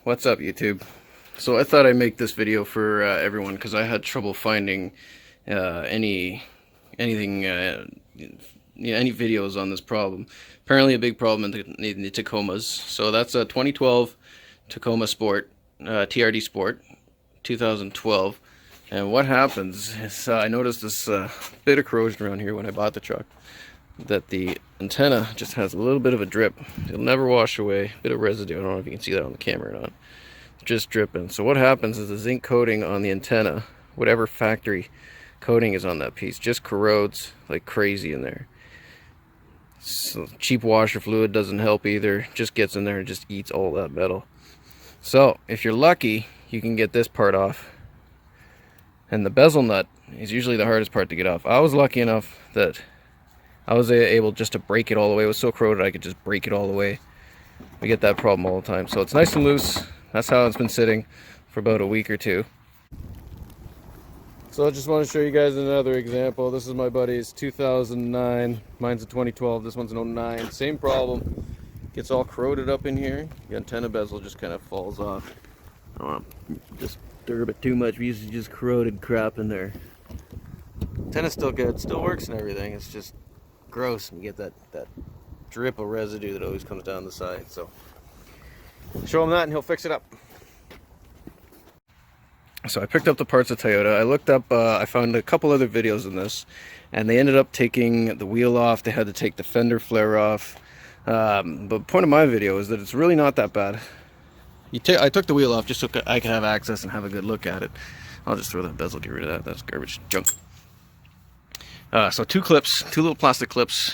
What's up, YouTube? So I thought I'd make this video for everyone because I had trouble finding anything, any videos on this problem. Apparently, a big problem in the Tacomas. So that's a 2012 Tacoma Sport, TRD Sport, 2012. And what happens is I noticed this bit of corrosion around here when I bought the truck. That the antenna just has a little bit of a drip. It'll never wash away. A bit of residue. I don't know if you can see that on the camera or not. Just dripping. So what happens is the zinc coating on the antenna, whatever factory coating is on that piece, just corrodes like crazy in there. So cheap washer fluid doesn't help either. Just gets in there and just eats all that metal. So if you're lucky, you can get this part off. And the bezel nut is usually the hardest part to get off. I was lucky enough that I was able just to break it all the way. It was so corroded I could just break it all the way. We get that problem all the time. So it's nice and loose. That's how it's been sitting for about a week or two. So I just want to show you guys another example. This is my buddy's 2009. Mine's a 2012. This one's an 09. Same problem. Gets all corroded up in here. The antenna bezel just kind of falls off. I don't want to disturb it too much. We usually just corroded crap in there. Antenna's still good. Still works and everything. It's just gross, and you get that drip of residue that always comes down the side. So show him that and he'll fix it up. So I picked up the parts of Toyota. I looked up, I found a couple other videos in this, and they ended up taking the wheel off. They had to take the fender flare off. But the point of my video is that it's really not that bad. I took the wheel off just so I could have access and have a good look at it. I'll just throw that bezel, get rid of that. That's garbage junk. So two little plastic clips,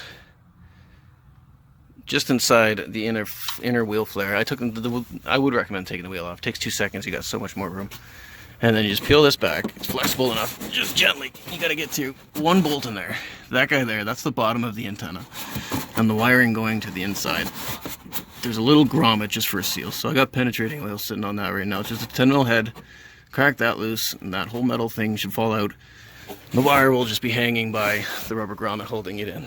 just inside the inner wheel flare. I would recommend taking the wheel off. It takes 2 seconds. You got so much more room, and then you just peel this back. It's flexible enough. Just gently. You got to get to one bolt in there. That guy there. That's the bottom of the antenna, and the wiring going to the inside. There's a little grommet just for a seal. So I got penetrating oil sitting on that right now. It's just a 10mm head. Crack that loose, and that whole metal thing should fall out. The wire will just be hanging by the rubber grommet holding it in.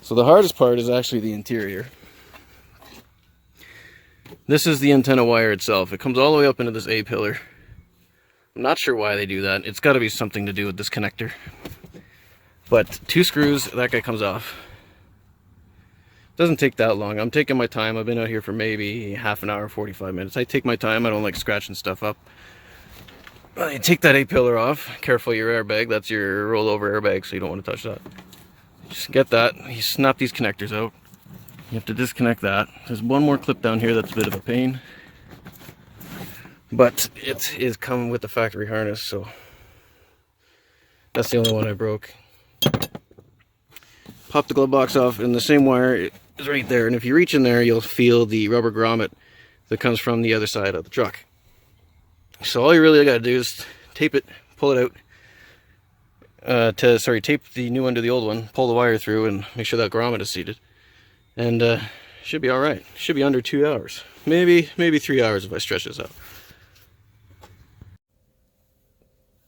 So the hardest part is actually the interior. This is the antenna wire itself. It comes all the way up into this A pillar. I'm not sure why they do that. It's got to be something to do with this connector. But 2 screws, that guy comes off. Doesn't take that long. I'm taking my time. I've been out here for maybe half an hour, 45 minutes. I take my time. I don't like scratching stuff up. You take that A-pillar off. Careful your airbag. That's your rollover airbag, so you don't want to touch that. Just get that. You snap these connectors out. You have to disconnect that. There's one more clip down here that's a bit of a pain. But it is coming with the factory harness, so that's the only one I broke. Pop the glove box off, and the same wire is right there. And if you reach in there, you'll feel the rubber grommet that comes from the other side of the truck. So all you really got to do is tape it, pull it out, tape the new one to the old one, pull the wire through, and make sure that grommet is seated, and should be all right. Should be under 2 hours, maybe 3 hours if I stretch this out.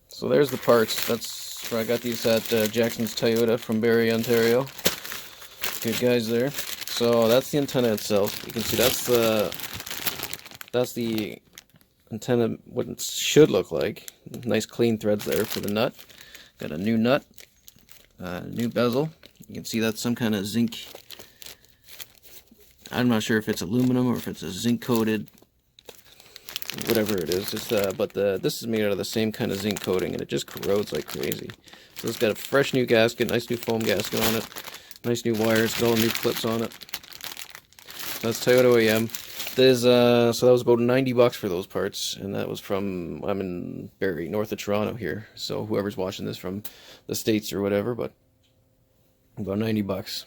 So there's the parts. That's where I got these at Jackson's Toyota from Barrie, Ontario. Good guys there. So that's the antenna itself. You can see that's the antenna, what it should look like. Nice clean threads there for the nut. Got a new nut, new bezel. You can see that's some kind of zinc. I'm not sure if it's aluminum or if it's a zinc coated, whatever it is. This is made out of the same kind of zinc coating, and it just corrodes like crazy. So it's got a fresh new gasket, nice new foam gasket on it, nice new wires, got all new clips on it. That's Toyota OEM. So that was about $90 for those parts, and that was from, I'm in Barrie, north of Toronto here, so whoever's watching this from the States or whatever, but about $90.